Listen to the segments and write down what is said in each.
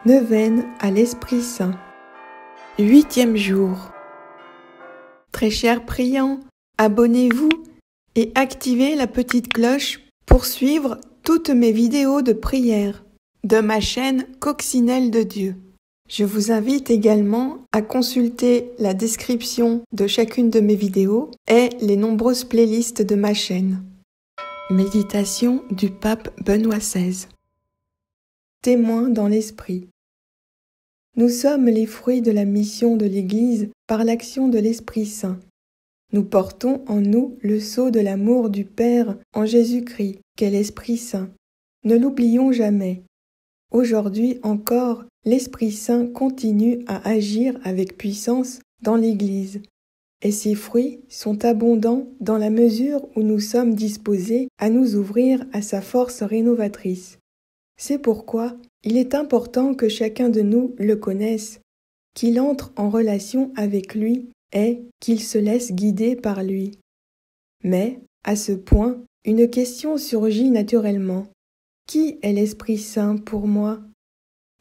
Neuvaine à l'Esprit Saint. 8e jour. Très chers priants, abonnez-vous et activez la petite cloche pour suivre toutes mes vidéos de prière de ma chaîne Coccinelle de Dieu. Je vous invite également à consulter la description de chacune de mes vidéos et les nombreuses playlists de ma chaîne. Méditation du pape Benoît XVI. Témoin dans l'esprit. Nous sommes les fruits de la mission de l'Église par l'action de l'Esprit Saint. Nous portons en nous le sceau de l'amour du Père en Jésus-Christ, qu'est l'Esprit Saint. Ne l'oublions jamais. Aujourd'hui encore, l'Esprit Saint continue à agir avec puissance dans l'Église, et ses fruits sont abondants dans la mesure où nous sommes disposés à nous ouvrir à sa force rénovatrice. C'est pourquoi il est important que chacun de nous le connaisse, qu'il entre en relation avec lui et qu'il se laisse guider par lui. Mais, à ce point, une question surgit naturellement. Qui est l'Esprit Saint pour moi?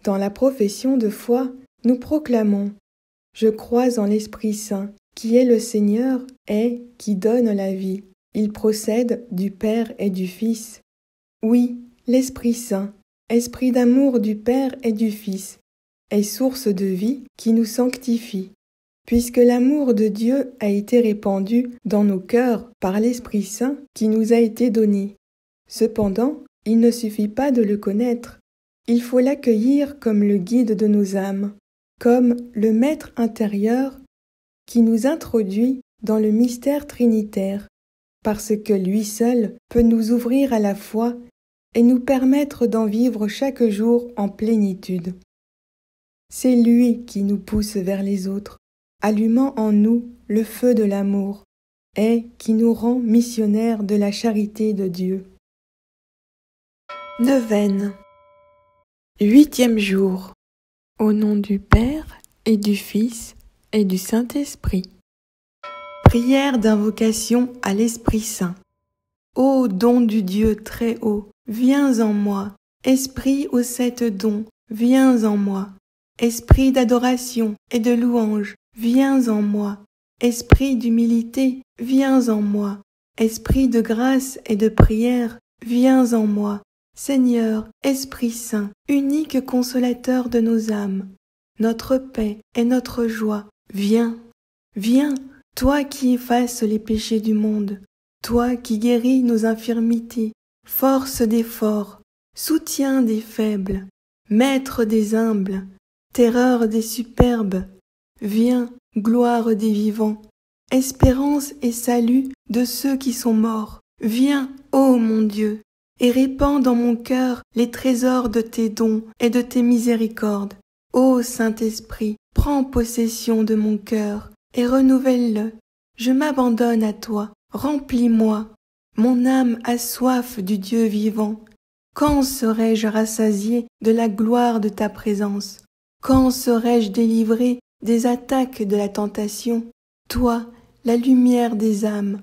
Dans la profession de foi, nous proclamons « Je crois en l'Esprit Saint, qui est le Seigneur et qui donne la vie. Il procède du Père et du Fils. » Oui, l'Esprit Saint, Esprit d'amour du Père et du Fils, est source de vie qui nous sanctifie. Puisque l'amour de Dieu a été répandu dans nos cœurs par l'Esprit Saint qui nous a été donné. Cependant, il ne suffit pas de le connaître. Il faut l'accueillir comme le guide de nos âmes, comme le maître intérieur qui nous introduit dans le mystère trinitaire, parce que lui seul peut nous ouvrir à la foi et nous permettre d'en vivre chaque jour en plénitude. C'est lui qui nous pousse vers les autres, allumant en nous le feu de l'amour, et qui nous rend missionnaires de la charité de Dieu. Neuvaine. 8e jour. Au nom du Père et du Fils et du Saint-Esprit. Prière d'invocation à l'Esprit Saint. Ô don du Dieu très haut, viens en moi. Esprit aux 7 dons, viens en moi. Esprit d'adoration et de louange, viens en moi. Esprit d'humilité, viens en moi. Esprit de grâce et de prière, viens en moi. Seigneur, Esprit Saint, unique consolateur de nos âmes, notre paix et notre joie, viens, viens, toi qui effaces les péchés du monde, toi qui guéris nos infirmités, force des forts, soutien des faibles, maître des humbles, terreur des superbes, viens, gloire des vivants, espérance et salut de ceux qui sont morts, viens, ô mon Dieu, et répands dans mon cœur les trésors de tes dons et de tes miséricordes. Ô Saint-Esprit, prends possession de mon cœur et renouvelle-le. Je m'abandonne à toi, remplis-moi. Mon âme a soif du Dieu vivant. Quand serai-je rassasié de la gloire de ta présence? Quand serai-je délivré des attaques de la tentation? Toi, la lumière des âmes,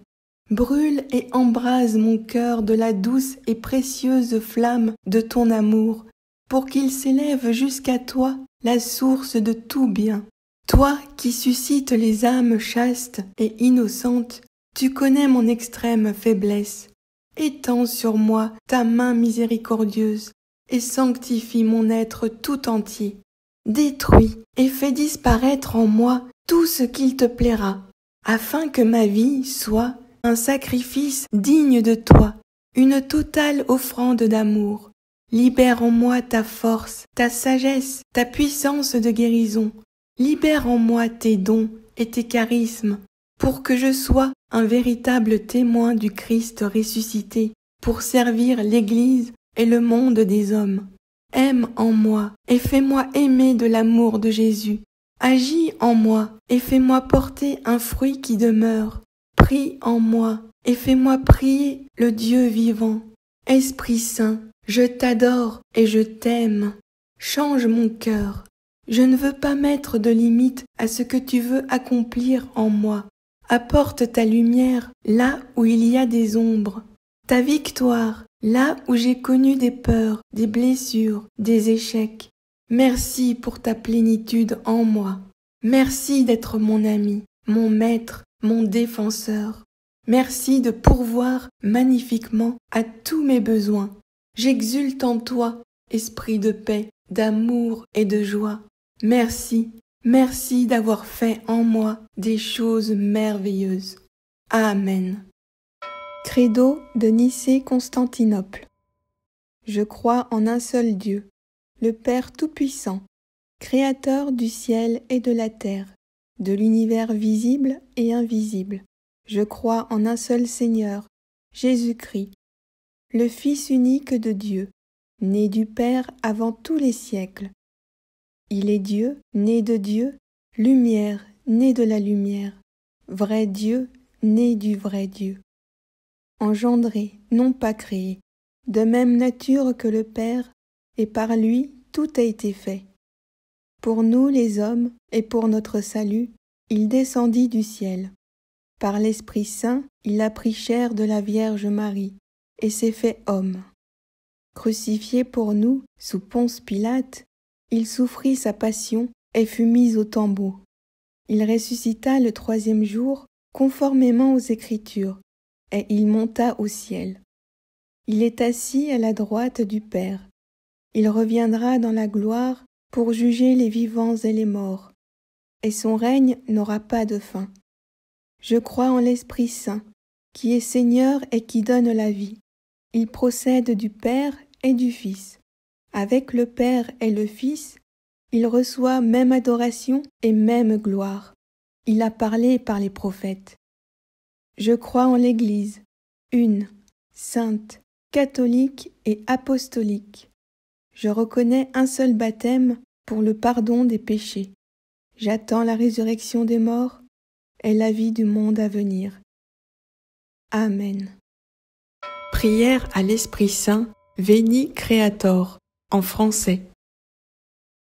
brûle et embrase mon cœur de la douce et précieuse flamme de ton amour, pour qu'il s'élève jusqu'à toi, la source de tout bien. Toi qui suscites les âmes chastes et innocentes, tu connais mon extrême faiblesse. Étends sur moi ta main miséricordieuse et sanctifie mon être tout entier. Détruis et fais disparaître en moi tout ce qu'il te plaira, afin que ma vie soit un sacrifice digne de toi, une totale offrande d'amour. Libère en moi ta force, ta sagesse, ta puissance de guérison. Libère en moi tes dons et tes charismes, pour que je sois un véritable témoin du Christ ressuscité, pour servir l'Église et le monde des hommes. Aime en moi et fais-moi aimer de l'amour de Jésus. Agis en moi et fais-moi porter un fruit qui demeure. Prie en moi et fais-moi prier le Dieu vivant. Esprit Saint, je t'adore et je t'aime. Change mon cœur. Je ne veux pas mettre de limite à ce que tu veux accomplir en moi. Apporte ta lumière là où il y a des ombres, ta victoire là où j'ai connu des peurs, des blessures, des échecs. Merci pour ta plénitude en moi. Merci d'être mon ami, mon maître, mon défenseur. Merci de pourvoir magnifiquement à tous mes besoins. J'exulte en toi, esprit de paix, d'amour et de joie. Merci, merci d'avoir fait en moi des choses merveilleuses. Amen. Credo de Nicée-Constantinople. Je crois en un seul Dieu, le Père Tout-Puissant, Créateur du ciel et de la terre, de l'univers visible et invisible. Je crois en un seul Seigneur, Jésus-Christ, le Fils unique de Dieu, né du Père avant tous les siècles. Il est Dieu, né de Dieu, lumière, né de la lumière, vrai Dieu, né du vrai Dieu. Engendré, non pas créé, de même nature que le Père, et par lui tout a été fait. Pour nous les hommes, et pour notre salut, il descendit du ciel. Par l'Esprit Saint, il a pris chair de la Vierge Marie, et s'est fait homme. Crucifié pour nous, sous Ponce Pilate, il souffrit sa passion et fut mis au tombeau. Il ressuscita le 3e jour, conformément aux Écritures, et il monta au ciel. Il est assis à la droite du Père. Il reviendra dans la gloire pour juger les vivants et les morts, et son règne n'aura pas de fin. Je crois en l'Esprit Saint, qui est Seigneur et qui donne la vie. Il procède du Père et du Fils. Avec le Père et le Fils, il reçoit même adoration et même gloire. Il a parlé par les prophètes. Je crois en l'Église, une, sainte, catholique et apostolique. Je reconnais un seul baptême pour le pardon des péchés. J'attends la résurrection des morts et la vie du monde à venir. Amen. Prière à l'Esprit Saint, Veni Creator, en français.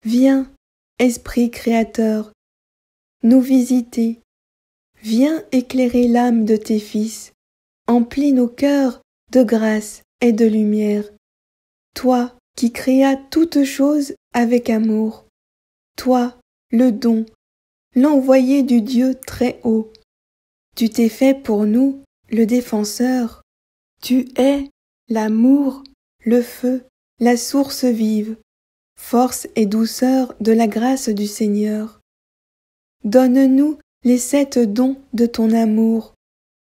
Viens, Esprit Créateur, nous visiter. Viens éclairer l'âme de tes fils. Emplis nos cœurs de grâce et de lumière. Toi qui créas toutes choses avec amour. Toi, le don, l'envoyé du Dieu très haut. Tu t'es fait pour nous le défenseur. Tu es l'amour, le feu, la source vive, force et douceur de la grâce du Seigneur. Donne-nous les 7 dons de ton amour.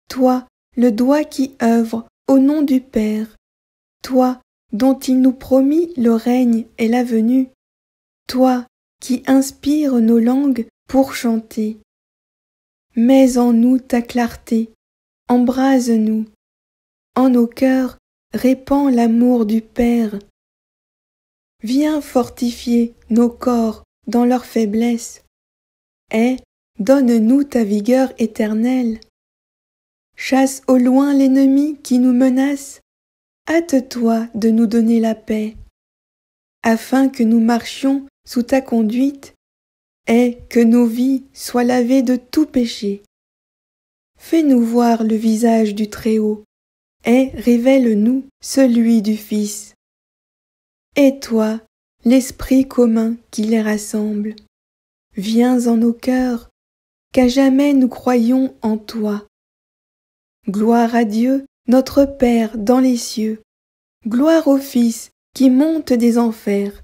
Toi, le doigt qui œuvre au nom du Père. Toi, dont il nous promit le règne et la venue. Toi, qui inspires nos langues pour chanter. Mets en nous ta clarté, embrase-nous. En nos cœurs, répands l'amour du Père. Viens fortifier nos corps dans leur faiblesse, et donne-nous ta vigueur éternelle. Chasse au loin l'ennemi qui nous menace, hâte-toi de nous donner la paix, afin que nous marchions sous ta conduite, et que nos vies soient lavées de tout péché. Fais-nous voir le visage du Très-Haut, et révèle-nous celui du Fils. Et toi, l'Esprit commun qui les rassemble, viens en nos cœurs, qu'à jamais nous croyons en toi. Gloire à Dieu, notre Père dans les cieux, gloire au Fils qui monte des enfers,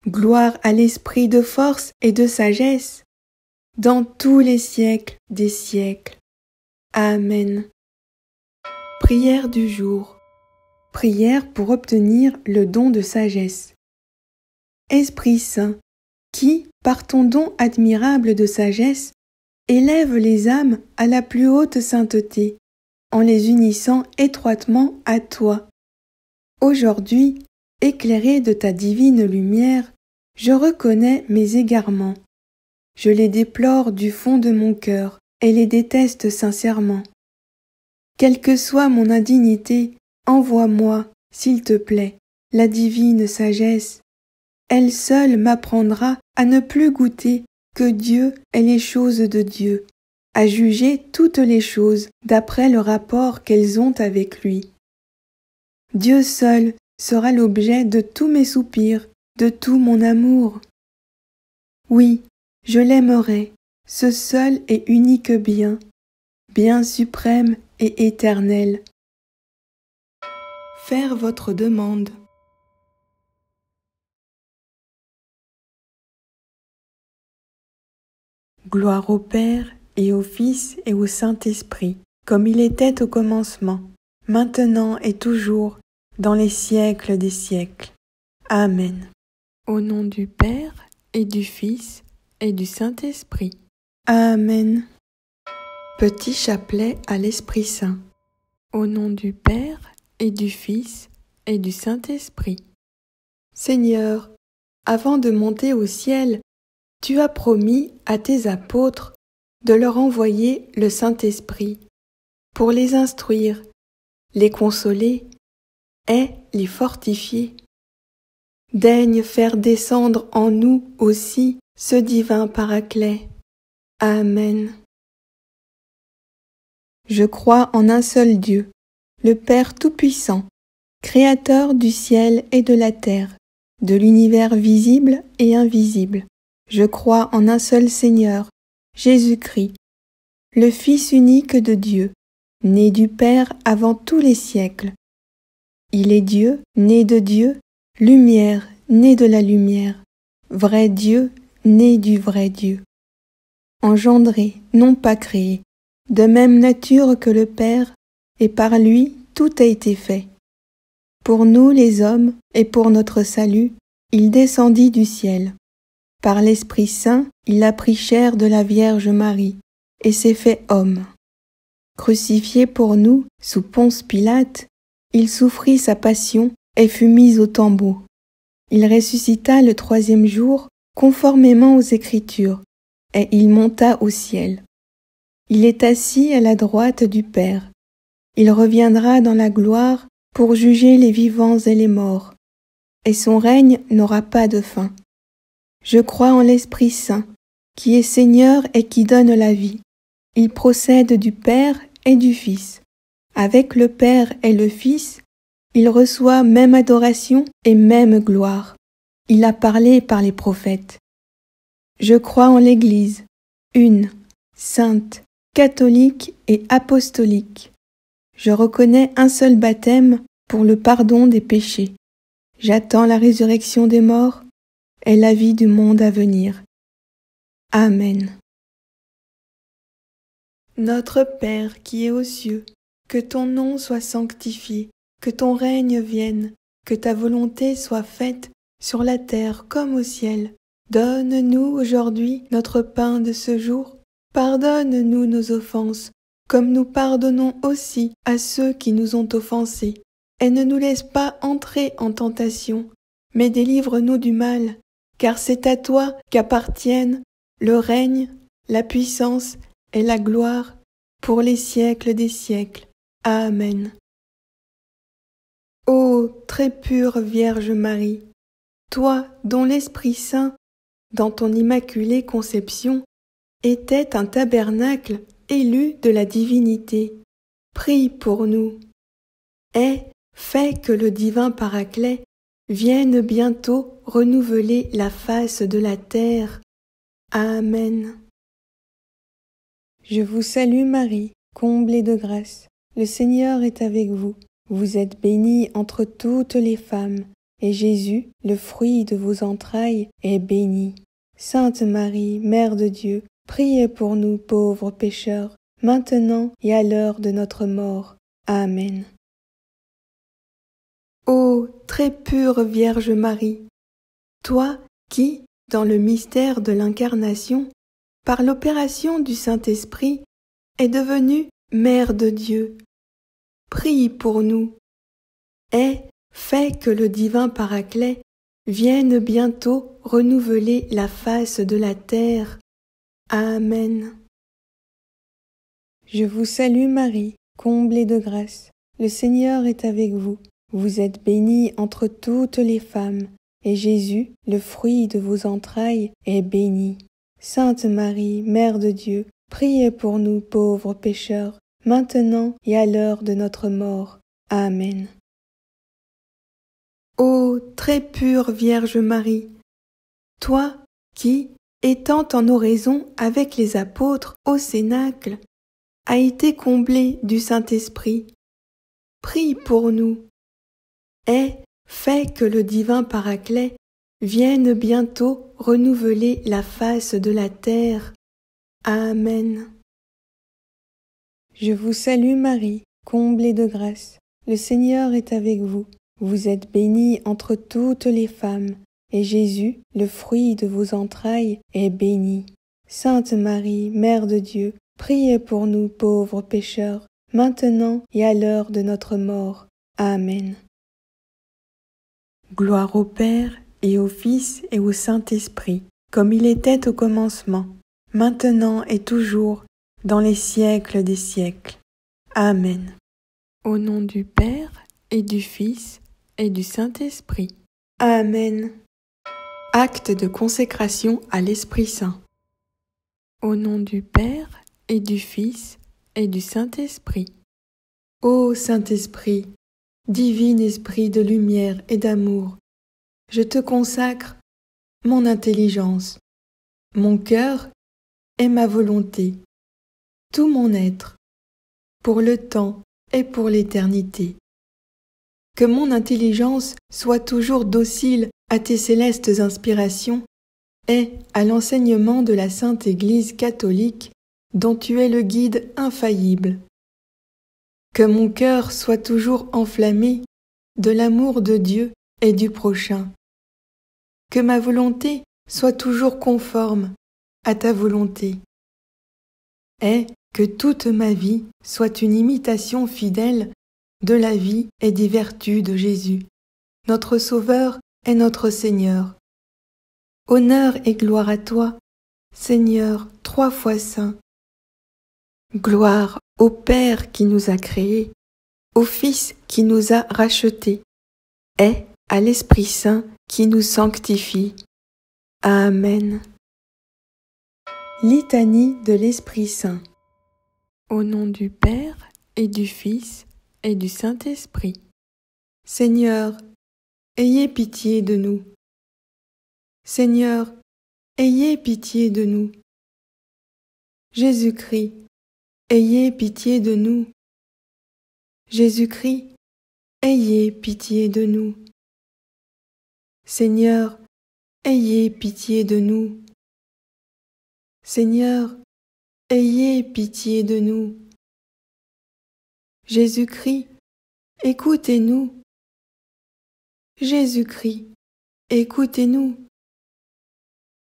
gloire à l'Esprit de force et de sagesse, dans tous les siècles des siècles. Amen. Prière du jour. Prière pour obtenir le don de sagesse. Esprit Saint, qui, par ton don admirable de sagesse, élève les âmes à la plus haute sainteté, en les unissant étroitement à toi. Aujourd'hui, éclairé de ta divine lumière, je reconnais mes égarements. Je les déplore du fond de mon cœur et les déteste sincèrement. Quelle que soit mon indignité, envoie-moi, s'il te plaît, la divine sagesse. Elle seule m'apprendra à ne plus goûter que Dieu et les choses de Dieu, à juger toutes les choses d'après le rapport qu'elles ont avec lui. Dieu seul sera l'objet de tous mes soupirs, de tout mon amour. Oui, je l'aimerai, ce seul et unique bien, bien suprême et éternel. Faire votre demande. Gloire au Père et au Fils et au Saint-Esprit, comme il était au commencement, maintenant et toujours, dans les siècles des siècles. Amen. Au nom du Père et du Fils et du Saint-Esprit. Amen. Petit chapelet à l'Esprit Saint. Au nom du Père et du Fils et du Saint-Esprit. Seigneur, avant de monter au ciel, tu as promis à tes apôtres de leur envoyer le Saint-Esprit pour les instruire, les consoler et les fortifier. Daigne faire descendre en nous aussi ce divin Paraclet. Amen. Je crois en un seul Dieu, le Père Tout-Puissant, Créateur du ciel et de la terre, de l'univers visible et invisible. Je crois en un seul Seigneur, Jésus-Christ, le Fils unique de Dieu, né du Père avant tous les siècles. Il est Dieu, né de Dieu, lumière, né de la lumière, vrai Dieu, né du vrai Dieu. Engendré, non pas créé, de même nature que le Père, et par lui tout a été fait. Pour nous les hommes, et pour notre salut, il descendit du ciel. Par l'Esprit Saint, il a pris chair de la Vierge Marie, et s'est fait homme. Crucifié pour nous, sous Ponce Pilate, il souffrit sa passion et fut mis au tombeau. Il ressuscita le 3e jour, conformément aux Écritures, et il monta au ciel. Il est assis à la droite du Père. Il reviendra dans la gloire pour juger les vivants et les morts, et son règne n'aura pas de fin. Je crois en l'Esprit Saint, qui est Seigneur et qui donne la vie. Il procède du Père et du Fils. Avec le Père et le Fils, il reçoit même adoration et même gloire. Il a parlé par les prophètes. Je crois en l'Église, une, sainte, catholique et apostolique. Je reconnais un seul baptême pour le pardon des péchés. J'attends la résurrection des morts et la vie du monde à venir. Amen. Notre Père qui es aux cieux, que ton nom soit sanctifié, que ton règne vienne, que ta volonté soit faite sur la terre comme au ciel. Donne-nous aujourd'hui notre pain de ce jour. Pardonne-nous nos offenses, comme nous pardonnons aussi à ceux qui nous ont offensés. Et ne nous laisse pas entrer en tentation, mais délivre-nous du mal, car c'est à toi qu'appartiennent le règne, la puissance et la gloire pour les siècles des siècles. Amen. Ô très pure Vierge Marie, toi dont l'Esprit Saint, dans ton immaculée conception, était un tabernacle élu de la divinité, prie pour nous. Et fais que le divin Paraclet vienne bientôt renouveler la face de la terre. Amen. Je vous salue Marie, comblée de grâce. Le Seigneur est avec vous. Vous êtes bénie entre toutes les femmes, et Jésus, le fruit de vos entrailles, est béni. Sainte Marie, Mère de Dieu, priez pour nous pauvres pécheurs, maintenant et à l'heure de notre mort. Amen. Ô très pure Vierge Marie, toi qui, dans le mystère de l'Incarnation, par l'opération du Saint-Esprit, es devenue Mère de Dieu, prie pour nous et fais que le divin Paraclet vienne bientôt renouveler la face de la terre. Amen. Je vous salue Marie, comblée de grâce. Le Seigneur est avec vous. Vous êtes bénie entre toutes les femmes, et Jésus, le fruit de vos entrailles, est béni. Sainte Marie, Mère de Dieu, priez pour nous pauvres pécheurs, maintenant et à l'heure de notre mort. Amen. Ô très pure Vierge Marie, toi qui, étant en oraison avec les apôtres au Cénacle, as été comblée du Saint-Esprit, prie pour nous. Et fais que le divin Paraclet vienne bientôt renouveler la face de la terre. Amen. Je vous salue Marie, comblée de grâce. Le Seigneur est avec vous. Vous êtes bénie entre toutes les femmes, et Jésus, le fruit de vos entrailles, est béni. Sainte Marie, Mère de Dieu, priez pour nous pauvres pécheurs, maintenant et à l'heure de notre mort. Amen. Gloire au Père, et au Fils, et au Saint-Esprit, comme il était au commencement, maintenant et toujours, dans les siècles des siècles. Amen. Au nom du Père, et du Fils, et du Saint-Esprit. Amen. Acte de consécration à l'Esprit Saint. Au nom du Père, et du Fils, et du Saint-Esprit. Ô Saint-Esprit, divin esprit de lumière et d'amour, je te consacre mon intelligence, mon cœur et ma volonté, tout mon être, pour le temps et pour l'éternité. Que mon intelligence soit toujours docile à tes célestes inspirations et à l'enseignement de la Sainte Église catholique dont tu es le guide infaillible. Que mon cœur soit toujours enflammé de l'amour de Dieu et du prochain. Que ma volonté soit toujours conforme à ta volonté. Et que toute ma vie soit une imitation fidèle de la vie et des vertus de Jésus, notre Sauveur et notre Seigneur. Honneur et gloire à toi, Seigneur, 3 fois saint. Gloire au Père qui nous a créés, au Fils qui nous a rachetés, et à l'Esprit Saint qui nous sanctifie. Amen. Litanie de l'Esprit Saint. Au nom du Père, et du Fils, et du Saint-Esprit. Seigneur, ayez pitié de nous. Seigneur, ayez pitié de nous. Jésus-Christ, ayez pitié de nous. Jésus-Christ, ayez pitié de nous. Seigneur, ayez pitié de nous. Seigneur, ayez pitié de nous. Jésus-Christ, écoutez-nous. Jésus-Christ, écoutez-nous.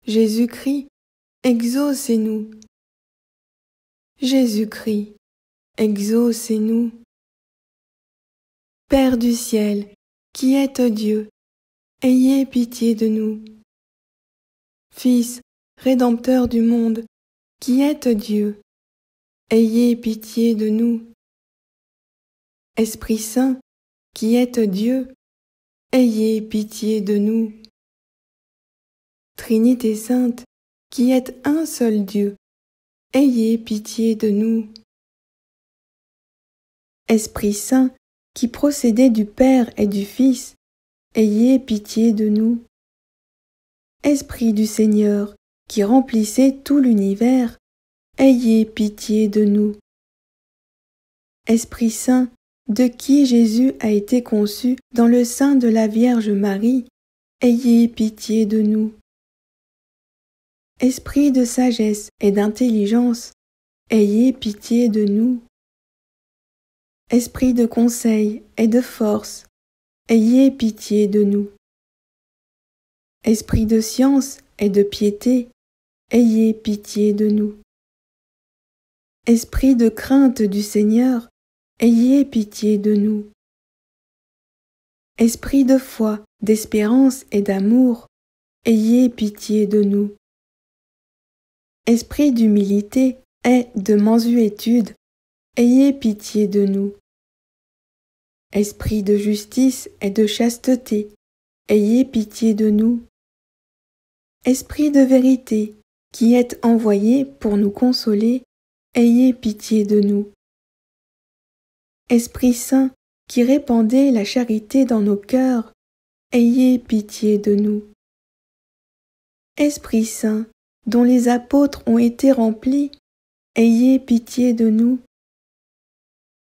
Jésus-Christ, exaucez-nous. Jésus-Christ, exaucez-nous. Père du ciel, qui êtes Dieu, ayez pitié de nous. Fils, Rédempteur du monde, qui êtes Dieu, ayez pitié de nous. Esprit Saint, qui êtes Dieu, ayez pitié de nous. Trinité Sainte, qui êtes un seul Dieu, ayez pitié de nous. Esprit Saint, qui procédez du Père et du Fils, ayez pitié de nous. Esprit du Seigneur, qui remplissez tout l'univers, ayez pitié de nous. Esprit Saint, de qui Jésus a été conçu dans le sein de la Vierge Marie, ayez pitié de nous. Esprit de sagesse et d'intelligence, ayez pitié de nous. Esprit de conseil et de force, ayez pitié de nous. Esprit de science et de piété, ayez pitié de nous. Esprit de crainte du Seigneur, ayez pitié de nous. Esprit de foi, d'espérance et d'amour, ayez pitié de nous. Esprit d'humilité et de mansuétude, ayez pitié de nous. Esprit de justice et de chasteté, ayez pitié de nous. Esprit de vérité, qui êtes envoyé pour nous consoler, ayez pitié de nous. Esprit Saint, qui répandez la charité dans nos cœurs, ayez pitié de nous. Esprit Saint, dont les apôtres ont été remplis, ayez pitié de nous.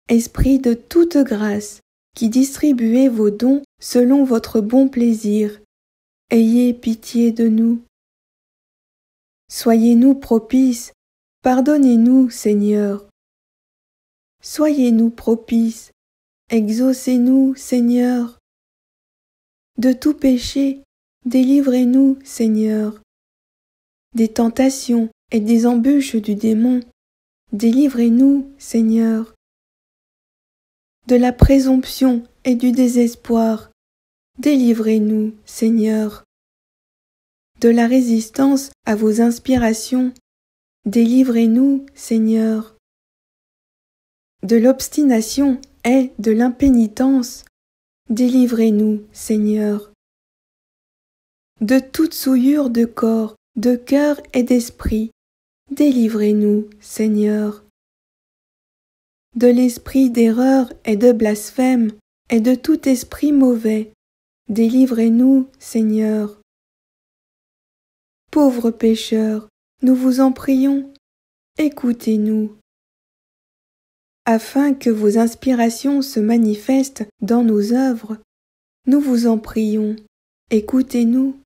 Esprit de toute grâce, qui distribuez vos dons selon votre bon plaisir, ayez pitié de nous. Soyez-nous propices, pardonnez-nous, Seigneur. Soyez-nous propices, exaucez-nous, Seigneur. De tout péché, délivrez-nous, Seigneur. Des tentations et des embûches du démon, délivrez-nous, Seigneur. De la présomption et du désespoir, délivrez-nous, Seigneur. De la résistance à vos inspirations, délivrez-nous, Seigneur. De l'obstination et de l'impénitence, délivrez-nous, Seigneur. De toute souillure de corps, de cœur et d'esprit, délivrez-nous, Seigneur. De l'esprit d'erreur et de blasphème et de tout esprit mauvais, délivrez-nous, Seigneur. Pauvres pécheurs, nous vous en prions, écoutez-nous. Afin que vos inspirations se manifestent dans nos œuvres, nous vous en prions, écoutez-nous.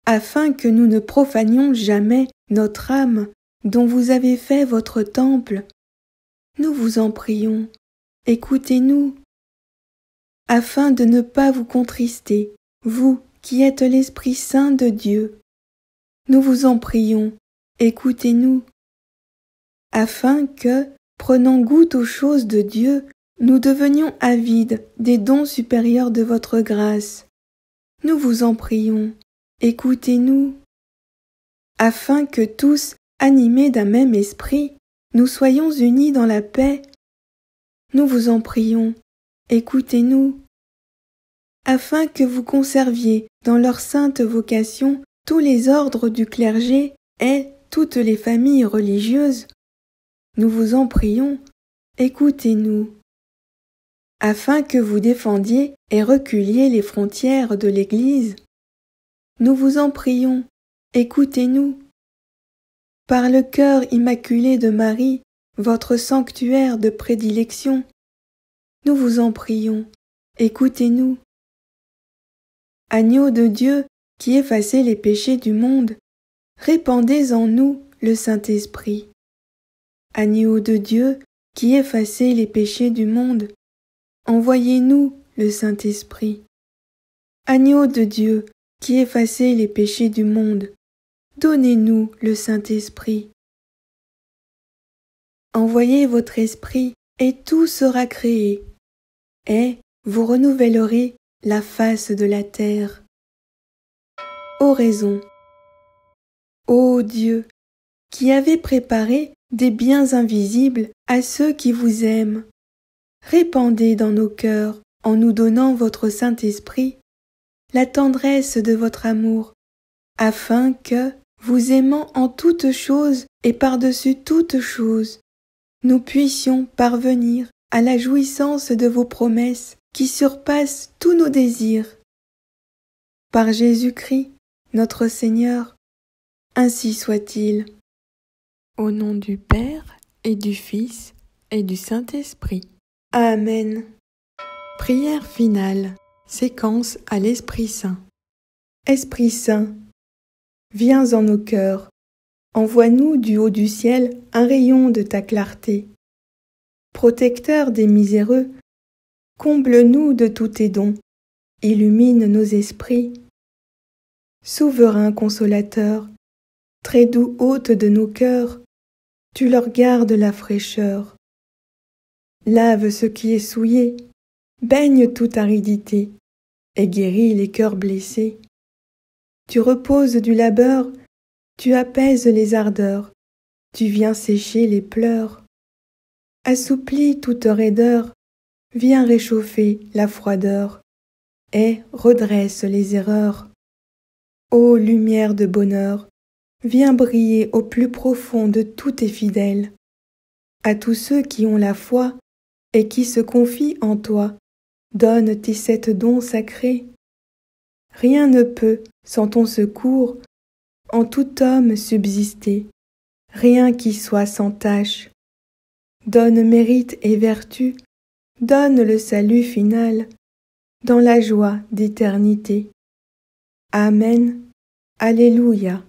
Afin que nous ne profanions jamais notre âme dont vous avez fait votre temple, nous vous en prions, écoutez-nous. Afin de ne pas vous contrister, vous qui êtes l'Esprit Saint de Dieu, nous vous en prions, écoutez-nous. Afin que, prenant goût aux choses de Dieu, nous devenions avides des dons supérieurs de votre grâce. Nous vous en prions, écoutez-nous. Afin que tous, animés d'un même esprit, nous soyons unis dans la paix. Nous vous en prions, écoutez-nous. Afin que vous conserviez dans leur sainte vocation tous les ordres du clergé et toutes les familles religieuses, nous vous en prions, écoutez-nous. Afin que vous défendiez et reculiez les frontières de l'Église, nous vous en prions, écoutez-nous. Par le cœur immaculé de Marie, votre sanctuaire de prédilection, nous vous en prions, écoutez-nous. Agneau de Dieu qui effacez les péchés du monde, répandez en nous le Saint-Esprit. Agneau de Dieu qui effacez les péchés du monde, envoyez-nous le Saint-Esprit. Agneau de Dieu qui effacez les péchés du monde, donnez-nous le Saint-Esprit. Envoyez votre esprit et tout sera créé, et vous renouvellerez la face de la terre. Oraison. Ô Dieu, qui avez préparé des biens invisibles à ceux qui vous aiment, répandez dans nos cœurs, en nous donnant votre Saint-Esprit, la tendresse de votre amour, afin que, vous aimant en toutes choses et par-dessus toutes choses, nous puissions parvenir à la jouissance de vos promesses qui surpassent tous nos désirs. Par Jésus-Christ, notre Seigneur, ainsi soit-il. Au nom du Père et du Fils et du Saint-Esprit. Amen. Prière finale. Séquence à l'Esprit Saint. Esprit Saint, viens en nos cœurs. Envoie-nous du haut du ciel un rayon de ta clarté. Protecteur des miséreux, comble-nous de tous tes dons, illumine nos esprits. Souverain consolateur, très doux hôte de nos cœurs, tu leur gardes la fraîcheur. Lave ce qui est souillé, baigne toute aridité, et guéris les cœurs blessés. Tu reposes du labeur, tu apaises les ardeurs, tu viens sécher les pleurs. Assouplis toute raideur, viens réchauffer la froideur, et redresse les erreurs. Ô lumière de bonheur, viens briller au plus profond de tous tes fidèles. À tous ceux qui ont la foi et qui se confient en toi, donne tes 7 dons sacrés, Rien ne peut, sans ton secours, en tout homme subsister, rien qui soit sans tache. Donne mérite et vertu, donne le salut final, dans la joie d'éternité. Amen. Alléluia.